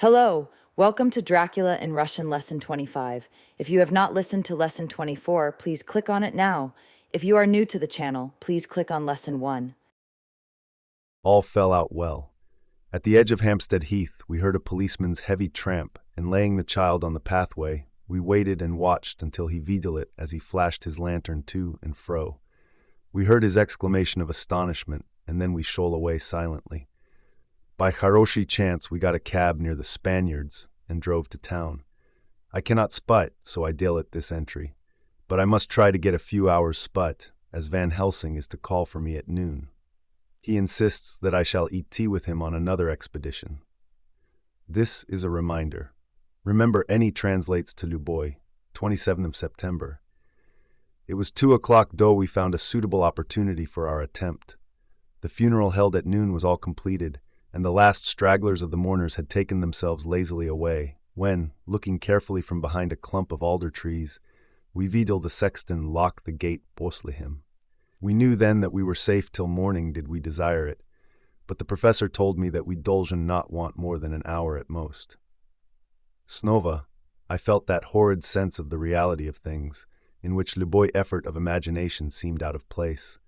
Hello, welcome to Dracula in Russian Lesson 25. If you have not listened to Lesson 24, please click on it now. If you are new to the channel, please click on Lesson 1. All fell out well. At the edge of Hampstead Heath, we heard a policeman's heavy tramp, and laying the child on the pathway, we waited and watched until he wheedled it as he flashed his lantern to and fro. We heard his exclamation of astonishment, and then we stole away silently. By хороший chance, we got a cab near the Spaniards and drove to town. I cannot sput, so I deal at this entry. But I must try to get a few hours sput, as Van Helsing is to call for me at noon. He insists that I shall eat tea with him on another expedition. This is a reminder. Remember, any translates to Luboy, 27th of September. It was 2 o'clock though we found a suitable opportunity for our attempt. The funeral held at noon was all completed, and the last stragglers of the mourners had taken themselves lazily away, when, looking carefully from behind a clump of alder trees, we wheedled the sexton lock the gate posle him. We knew then that we were safe till morning did we desire it, but the professor told me that we dolgen not want more than an hour at most. Snova, I felt that horrid sense of the reality of things, in which Luboy effort of imagination seemed out of place,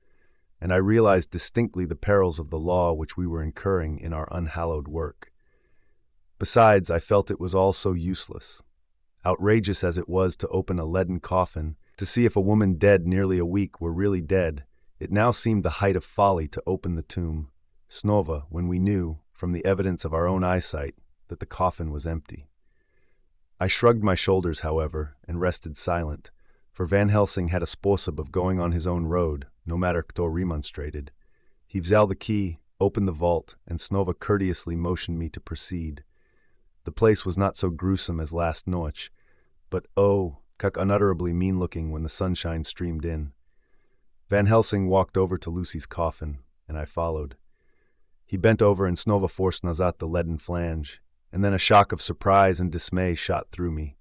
and I realized distinctly the perils of the law which we were incurring in our unhallowed work. Besides, I felt it was all so useless. Outrageous as it was to open a leaden coffin, to see if a woman dead nearly a week were really dead, it now seemed the height of folly to open the tomb, Snova, when we knew, from the evidence of our own eyesight, that the coffin was empty. I shrugged my shoulders, however, and rested silent, for Van Helsing had a sposob of going on his own road, no matter kto remonstrated. He vzal the key, opened the vault, and Snova courteously motioned me to proceed. The place was not so gruesome as last noche, but oh, kak unutterably mean-looking when the sunshine streamed in. Van Helsing walked over to Lucy's coffin, and I followed. He bent over and Snova forced nazat the leaden flange, and then a shock of surprise and dismay shot through me.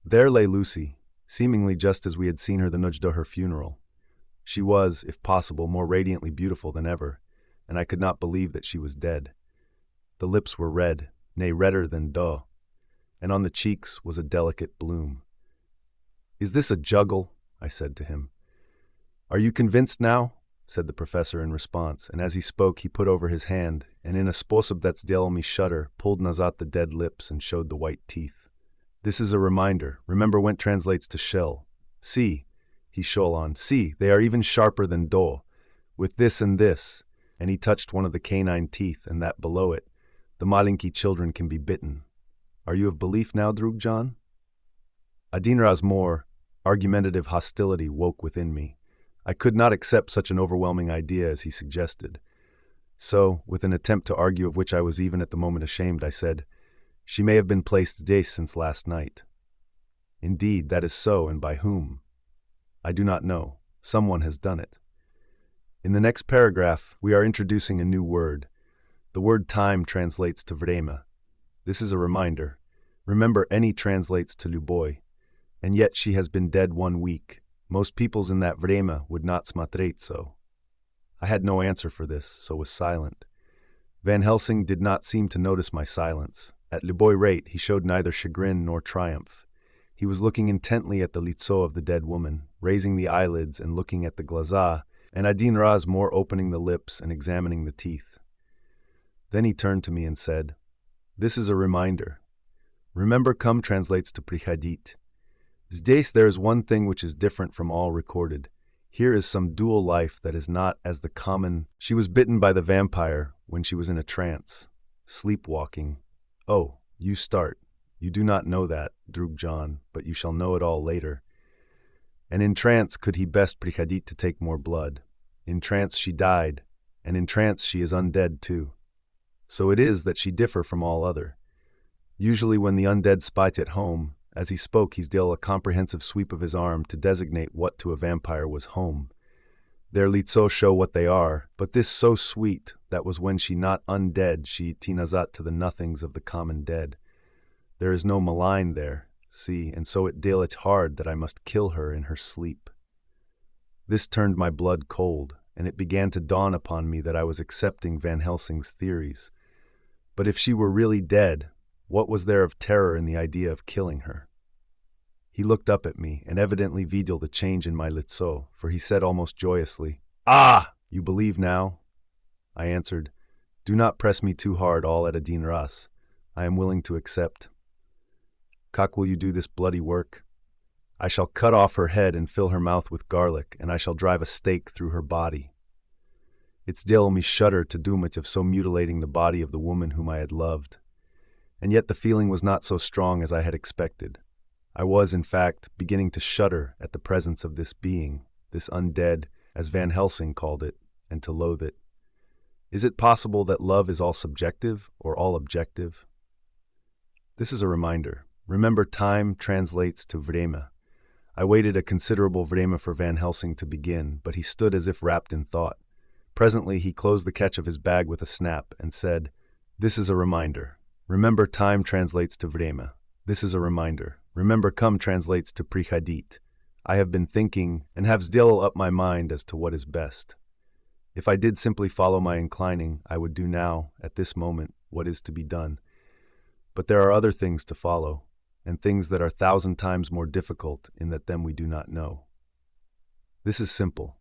There lay Lucy, seemingly just as we had seen her the night of her funeral. She was, if possible, more radiantly beautiful than ever, and I could not believe that she was dead. The lips were red, nay, redder than dough, and on the cheeks was a delicate bloom. "Is this a juggle?" I said to him. "Are you convinced now?" said the professor in response, and as he spoke he put over his hand, and in a sposob that's del me shudder, pulled nazat the dead lips and showed the white teeth. "This is a reminder. Remember when translates to shell. See," he shol on, "see, they are even sharper than do. With this and this," and he touched one of the canine teeth and that below it, "the malinki children can be bitten. Are you of belief now, Drugjan?" Adinra's more argumentative hostility woke within me. I could not accept such an overwhelming idea as he suggested. So, with an attempt to argue of which I was even at the moment ashamed, I said, "She may have been placed days since last night." "Indeed, that is so, and by whom?" "I do not know. Someone has done it." In the next paragraph, we are introducing a new word. The word time translates to vrema. This is a reminder. Remember, any translates to Luboy. And yet she has been dead 1 week. Most peoples in that vrema would not smatret so. I had no answer for this, so was silent. Van Helsing did not seem to notice my silence. At Luboy rate, he showed neither chagrin nor triumph. He was looking intently at the litso of the dead woman, raising the eyelids and looking at the glaza, and Adin Raz more opening the lips and examining the teeth. Then he turned to me and said, "This is a reminder. Remember, come translates to prichadit. Zdесь there is one thing which is different from all recorded. Here is some dual life that is not as the common. She was bitten by the vampire when she was in a trance, sleepwalking. Oh, you start. You do not know that, Drugjan, but you shall know it all later. And in trance could he best prichadit to take more blood. In trance she died, and in trance she is undead too. So it is that she differ from all other. Usually when the undead spite at home, as he spoke he's deal a comprehensive sweep of his arm to designate what to a vampire was home. Their litso show what they are, but this so sweet, that was when she not undead she tinazat to the nothings of the common dead. There is no malign there, see, and so it deal it hard that I must kill her in her sleep. This turned my blood cold, and it began to dawn upon me that I was accepting Van Helsing's theories. But if she were really dead, What was there of terror in the idea of killing her? He looked up at me and evidently videl the change in my litso, for he said almost joyously, "Ah! You believe now?" I answered, "Do not press me too hard all at a din ras. I am willing to accept." "Kak, will you do this bloody work?" "I shall cut off her head and fill her mouth with garlic, and I shall drive a stake through her body." It's still me shudder to do much of so mutilating the body of the woman whom I had loved. And yet the feeling was not so strong as I had expected. I was, in fact, beginning to shudder at the presence of this being, this undead, as Van Helsing called it, and to loathe it. Is it possible that love is all subjective or all objective? This is a reminder. Remember, time translates to vrema. I waited a considerable vrema for Van Helsing to begin, but he stood as if wrapped in thought. Presently he closed the catch of his bag with a snap and said, "This is a reminder. Remember, time translates to vrema. This is a reminder. Remember, come translates to prichadit. I have been thinking and have still up my mind as to what is best. If I did simply follow my inclining, I would do now, at this moment, what is to be done. But there are other things to follow, and things that are 1,000 times more difficult in that them we do not know. This is simple.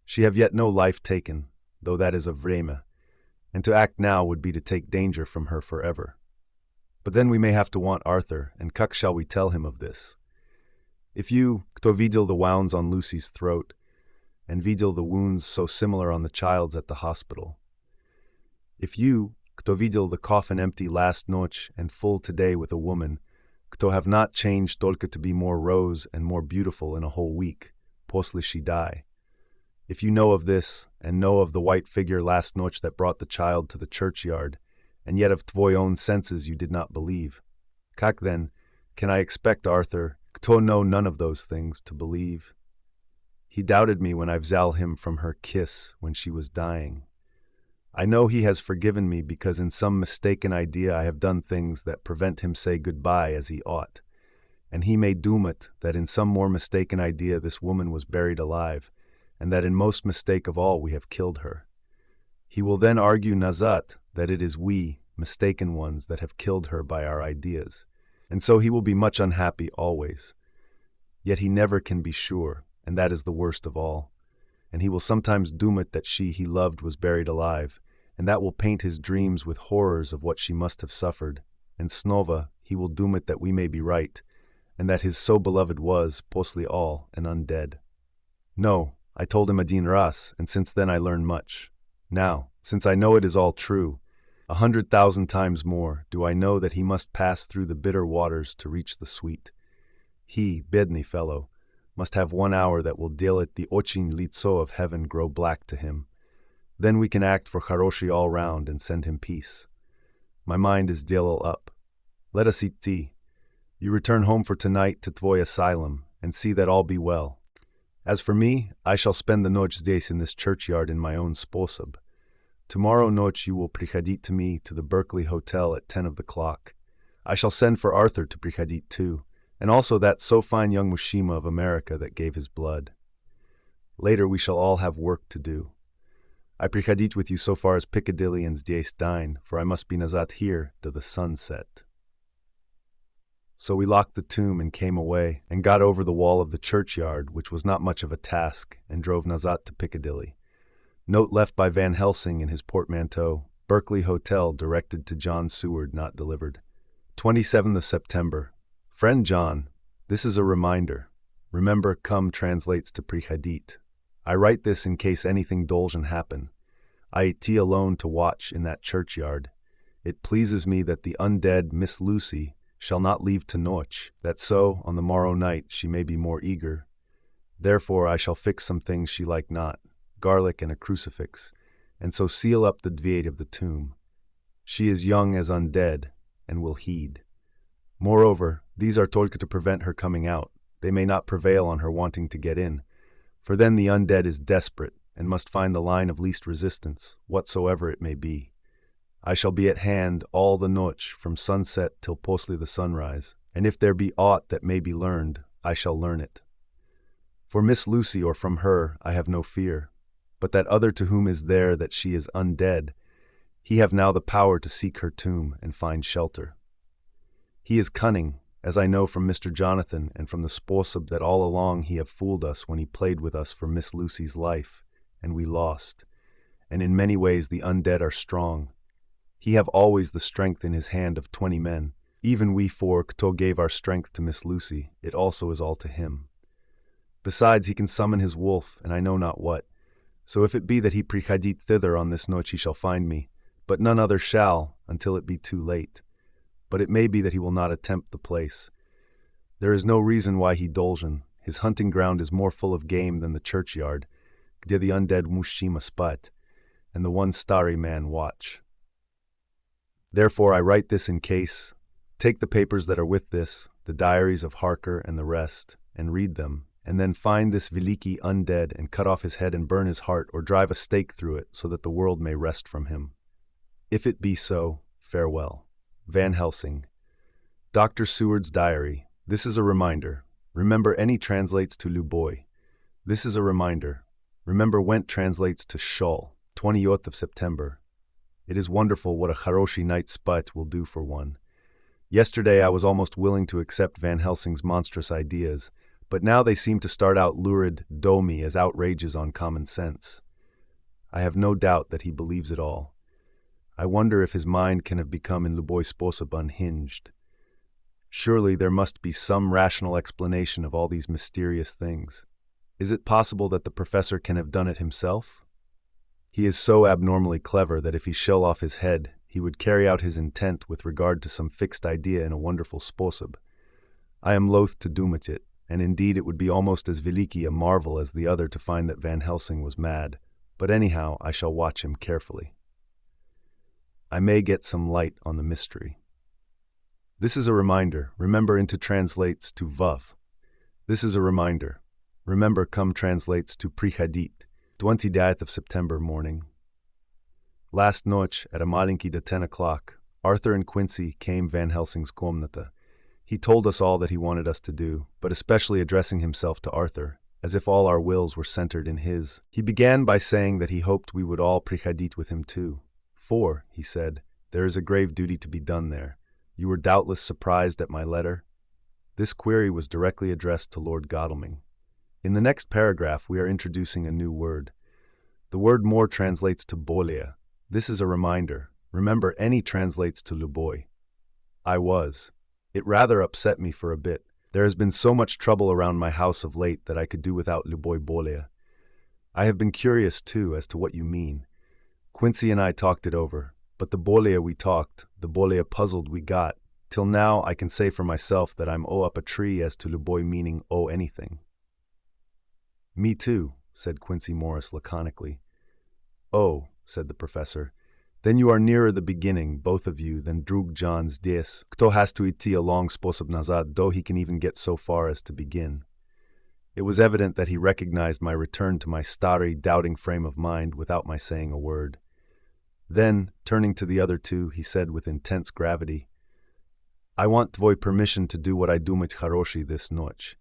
She have yet no life taken, though that is of vrema, and to act now would be to take danger from her forever. But then we may have to want Arthur, and cuck shall we tell him of this? If you, kto videl the wounds on Lucy's throat, and videl the wounds so similar on the child's at the hospital. If you, kto videl the coffin empty last noche and full today with a woman, kto have not changed tolka to be more rose and more beautiful in a whole week, posle she die. If you know of this, and know of the white figure last noche that brought the child to the churchyard, and yet of tvoy own senses you did not believe, kak then, can I expect Arthur, kto know none of those things, to believe? He doubted me when I vzal him from her kiss when she was dying. I know he has forgiven me because in some mistaken idea I have done things that prevent him say goodbye as he ought, and he may doom it that in some more mistaken idea this woman was buried alive, and that in most mistake of all we have killed her. He will then argue nazat that it is we, mistaken ones, that have killed her by our ideas, and so he will be much unhappy always. Yet he never can be sure, and that is the worst of all. And he will sometimes doom it that she he loved was buried alive, and that will paint his dreams with horrors of what she must have suffered, and snova, he will doom it that we may be right, and that his so beloved was, posle all, and undead. No, I told him a din ras, and since then I learn much. Now, since I know it is all true, 100,000 times more do I know that he must pass through the bitter waters to reach the sweet. He, bidny fellow, must have 1 hour that will deal it the ochin litso of heaven grow black to him. Then we can act for Haroshi all round and send him peace. My mind is deal up. Let us eat tea. You return home for tonight to tvoy asylum, and see that all be well. As for me, I shall spend the noche days in this churchyard in my own sposob. Tomorrow noche you will prichadit to me to the Berkeley Hotel at 10 of the clock. I shall send for Arthur to prichadit too, and also that so fine young Mushima of America that gave his blood. Later we shall all have work to do. I prichadit with you so far as Piccadilly and Zdjestein, for I must be nazat here till the sun set. So we locked the tomb and came away, and got over the wall of the churchyard, which was not much of a task, and drove nazat to Piccadilly. Note left by Van Helsing in his portmanteau, Berkeley Hotel directed to John Seward, not delivered. 27th of September. Friend John, this is a reminder. Remember, come translates to prichadit. I write this in case anything dolgen happen. I eat tea alone to watch in that churchyard. It pleases me that the undead Miss Lucy shall not leave to noche, that so, on the morrow night, she may be more eager. Therefore I shall fix some things she like not, garlic and a crucifix, and so seal up the dviate of the tomb. She is young as undead, and will heed. Moreover, these are tolka to prevent her coming out. They may not prevail on her wanting to get in, for then the undead is desperate, and must find the line of least resistance, whatsoever it may be. I shall be at hand all the noche, from sunset till posle the sunrise, and if there be aught that may be learned, I shall learn it. For Miss Lucy or from her I have no fear, but that other to whom is there that she is undead, he have now the power to seek her tomb and find shelter. He is cunning, as I know from Mr. Jonathan and from the sposob that all along he have fooled us when he played with us for Miss Lucy's life, and we lost. And in many ways the undead are strong. He have always the strength in his hand of 20 men. Even we four, Kto gave our strength to Miss Lucy, it also is all to him. Besides, he can summon his wolf, and I know not what. So if it be that he prichadit thither on this noche, he shall find me, but none other shall, until it be too late. But it may be that he will not attempt the place. There is no reason why he dolgen. His hunting ground is more full of game than the churchyard, kde the undead mushima spat, and the one starry man watch. Therefore I write this in case. Take the papers that are with this, the diaries of Harker and the rest, and read them, and then find this Veliki undead and cut off his head and burn his heart or drive a stake through it so that the world may rest from him. If it be so, farewell. Van Helsing. Dr. Seward's diary. This is a reminder. Remember, any translates to Luboy. This is a reminder. Remember, Went translates to Shul, 20th of September. It is wonderful what a Haroshi night sput will do for one. Yesterday I was almost willing to accept Van Helsing's monstrous ideas, but now they seem to start out lurid, domi as outrages on common sense. I have no doubt that he believes it all. I wonder if his mind can have become in Luboy sposob unhinged. Surely there must be some rational explanation of all these mysterious things. Is it possible that the professor can have done it himself? He is so abnormally clever that if he shell off his head, he would carry out his intent with regard to some fixed idea in a wonderful sposob. I am loath to doom it, and indeed it would be almost as Veliki a marvel as the other to find that Van Helsing was mad, but anyhow I shall watch him carefully. I may get some light on the mystery. This is a reminder. Remember, into translates to Vav. This is a reminder. Remember, come translates to Prichadit, 20th of September morning. Last noche, at a malinkida 10 o'clock, Arthur and Quincy came Van Helsing's komnata. He told us all that he wanted us to do, but especially addressing himself to Arthur, as if all our wills were centered in his. He began by saying that he hoped we would all prichadit with him too. For, he said, there is a grave duty to be done there. You were doubtless surprised at my letter. This query was directly addressed to Lord Godalming. In the next paragraph we are introducing a new word. The word more translates to bolia. This is a reminder. Remember, any translates to luboy. I was. It rather upset me for a bit. There has been so much trouble around my house of late that I could do without luboy bolia. I have been curious, too, as to what you mean. Quincy and I talked it over, but the bolia we talked, the bolia puzzled we got, till now I can say for myself that I'm up a tree as to luboy meaning anything. Me too, said Quincy Morris laconically. Oh, said the professor, then you are nearer the beginning, both of you, than Drug John's des. Kto has to iti a long sposob nazad, though he can even get so far as to begin. It was evident that he recognized my return to my starry, doubting frame of mind without my saying a word. Then, turning to the other two, he said with intense gravity, I want tvoi permission to do what I do mit Haroshi this noche.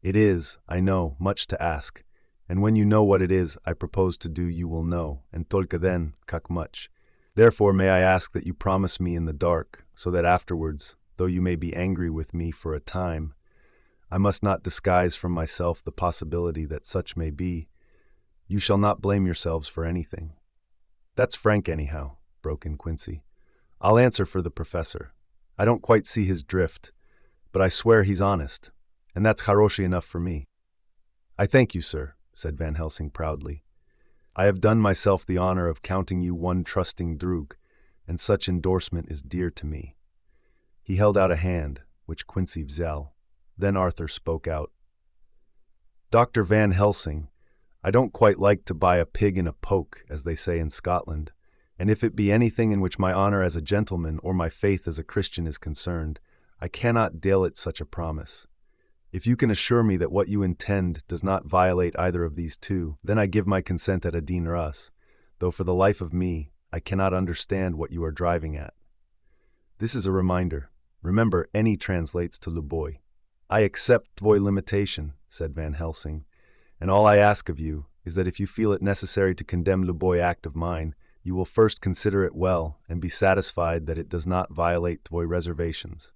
It is, I know, much to ask, and when you know what it is I propose to do you will know, and tolka then, kak much. Therefore may I ask that you promise me in the dark, so that afterwards, though you may be angry with me for a time, I must not disguise from myself the possibility that such may be. You shall not blame yourselves for anything. That's frank anyhow, broke in Quincy. I'll answer for the professor. I don't quite see his drift, but I swear he's honest, and that's Haroshi enough for me. I thank you, sir, said Van Helsing proudly. I have done myself the honor of counting you one trusting Drug, and such endorsement is dear to me. He held out a hand, which Quincy vzel. Then Arthur spoke out. Dr. Van Helsing, I don't quite like to buy a pig in a poke, as they say in Scotland, and if it be anything in which my honor as a gentleman or my faith as a Christian is concerned, I cannot dale it such a promise. If you can assure me that what you intend does not violate either of these two, then I give my consent at a din ras, though for the life of me, I cannot understand what you are driving at. This is a reminder. Remember, any translates to luboy. I accept tvoi limitation, said Van Helsing, and all I ask of you is that if you feel it necessary to condemn luboy act of mine, you will first consider it well and be satisfied that it does not violate tvoi reservations.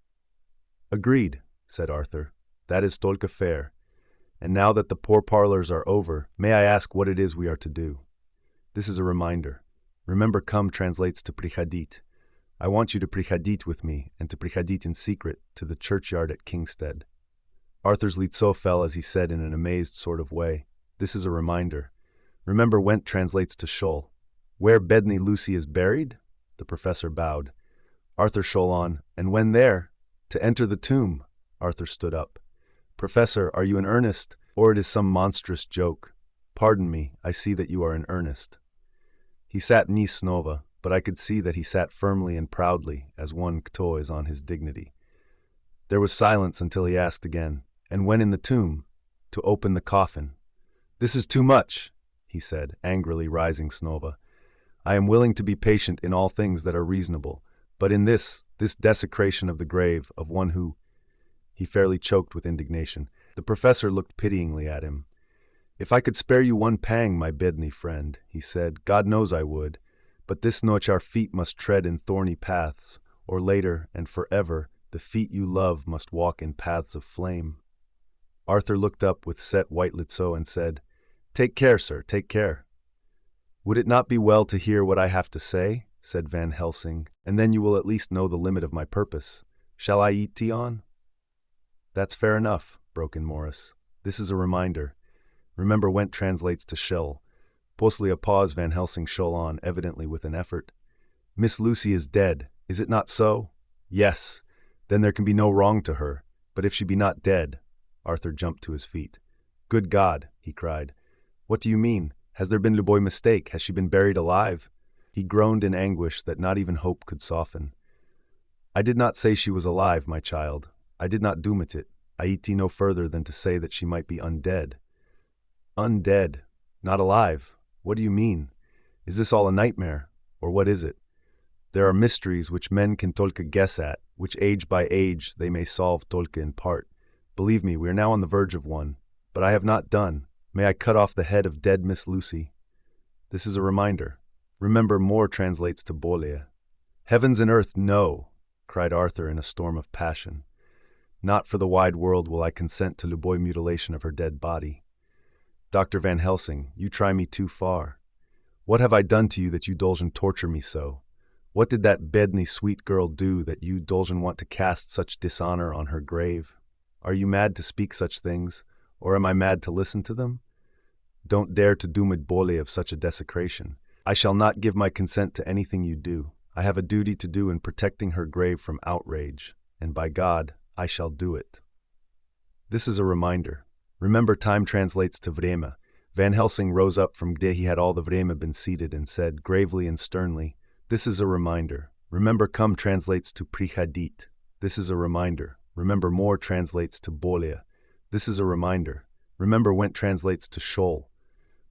Agreed, said Arthur. That is tolka fair. And now that the pourparlers are over, may I ask what it is we are to do? This is a reminder. Remember, come translates to prichadit. I want you to prichadit with me, and to prichadit in secret, to the churchyard at Kingstead. Arthur's litso fell as he said in an amazed sort of way, this is a reminder. Remember, went translates to shol. Where Bedni Lucy is buried? The professor bowed. Arthur shol on, and when there? To enter the tomb. Arthur stood up. Professor, are you in earnest, or it is some monstrous joke? Pardon me, I see that you are in earnest. He sat nis snova, but I could see that he sat firmly and proudly, as one kto is on his dignity. There was silence until he asked again, and when in the tomb? To open the coffin. This is too much, he said, angrily rising snova. I am willing to be patient in all things that are reasonable, but in this desecration of the grave of one who... He fairly choked with indignation. The professor looked pityingly at him. If I could spare you one pang, my bedni friend, he said, God knows I would, but this noche our feet must tread in thorny paths, or later and forever the feet you love must walk in paths of flame. Arthur looked up with set white litso and said, Take care, sir, take care. Would it not be well to hear what I have to say? Said Van Helsing, and then you will at least know the limit of my purpose. Shall I eat tea on? That's fair enough, broke in Morris. This is a reminder. Remember, went translates to shell. Postly a pause, Van Helsing shol on, evidently with an effort. Miss Lucy is dead, is it not so? Yes. Then there can be no wrong to her. But if she be not dead... Arthur jumped to his feet. Good God, he cried. What do you mean? Has there been Luboy mistake? Has she been buried alive? He groaned in anguish that not even hope could soften. I did not say she was alive, my child. I did not doomit it. I eat no further than to say that she might be undead. Undead? Not alive? What do you mean? Is this all a nightmare? Or what is it? There are mysteries which men can tolka guess at, which age by age they may solve tolka in part. Believe me, we are now on the verge of one. But I have not done. May I cut off the head of dead Miss Lucy? This is a reminder. Remember, more translates to bolia. Heavens and earth, no, cried Arthur in a storm of passion. Not for the wide world will I consent to Luboy mutilation of her dead body. Dr. Van Helsing, you try me too far. What have I done to you that you Dolgen torture me so? What did that bedni sweet girl do that you Dolgen want to cast such dishonor on her grave? Are you mad to speak such things, or am I mad to listen to them? Don't dare to doom it bole of such a desecration. I shall not give my consent to anything you do. I have a duty to do in protecting her grave from outrage, and by God, I shall do it. This is a reminder. Remember, time translates to vrema. Van Helsing rose up from gde he had all the vrema been seated and said, gravely and sternly, this is a reminder. Remember, come translates to prichadit. This is a reminder. Remember, more translates to bolia. This is a reminder. Remember, went translates to shol.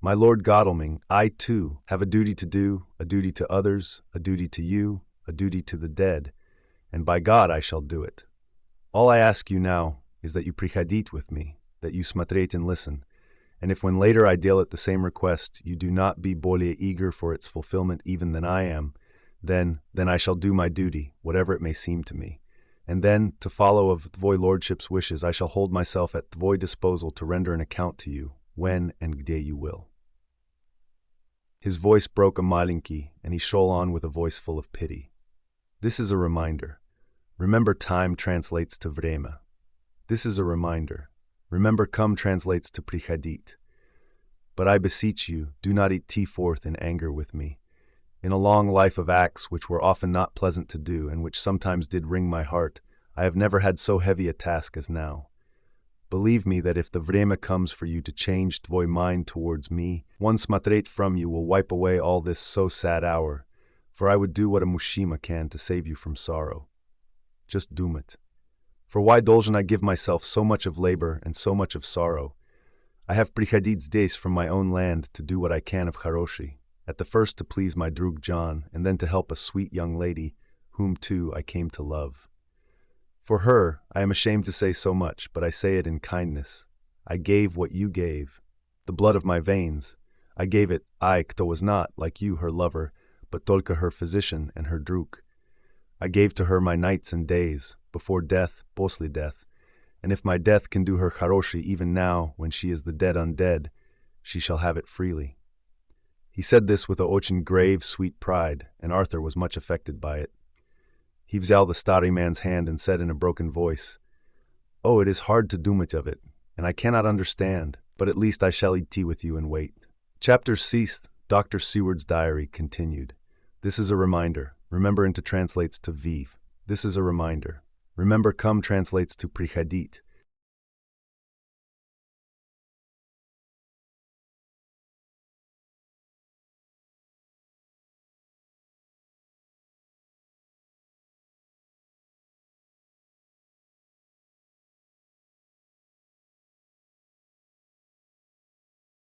My Lord Godalming, I too have a duty to do, a duty to others, a duty to you, a duty to the dead, and by God I shall do it. All I ask you now is that you prichadit with me, that you smatrate and listen, and if when later I deal at the same request you do not be bolia eager for its fulfillment even than I am, then I shall do my duty, whatever it may seem to me. And then, to follow of Tvoy Lordship's wishes, I shall hold myself at Tvoy disposal to render an account to you, when and gde you will. His voice broke a malinki, and he shol on with a voice full of pity. This is a reminder. Remember, time translates to vrema. This is a reminder. Remember, come translates to prichadit. But I beseech you, do not eat tea forth in anger with me. In a long life of acts which were often not pleasant to do, and which sometimes did wring my heart, I have never had so heavy a task as now. Believe me that if the vrema comes for you to change tvoy mind towards me, one smatret from you will wipe away all this so sad hour, for I would do what a mushima can to save you from sorrow. Just doom it. For why Dolgen I give myself so much of labor and so much of sorrow? I have prichadits days from my own land to do what I can of charoshi, at the first to please my drug John, and then to help a sweet young lady, whom too I came to love. For her, I am ashamed to say so much, but I say it in kindness. I gave what you gave, the blood of my veins. I gave it, I, kto was not, like you, her lover, but tolka her physician and her druk. I gave to her my nights and days, before death, posle death. And if my death can do her charoshi even now, when she is the dead undead, she shall have it freely. He said this with a ochin grave, sweet pride, and Arthur was much affected by it. He взял the starry man's hand and said in a broken voice, "Oh, it is hard to do much of it, and I cannot understand, but at least I shall eat tea with you and wait." Chapter ceased. Dr. Seward's diary continued. This is a reminder. Remember into translates to vive. This is a reminder. Remember come translates to prichadit.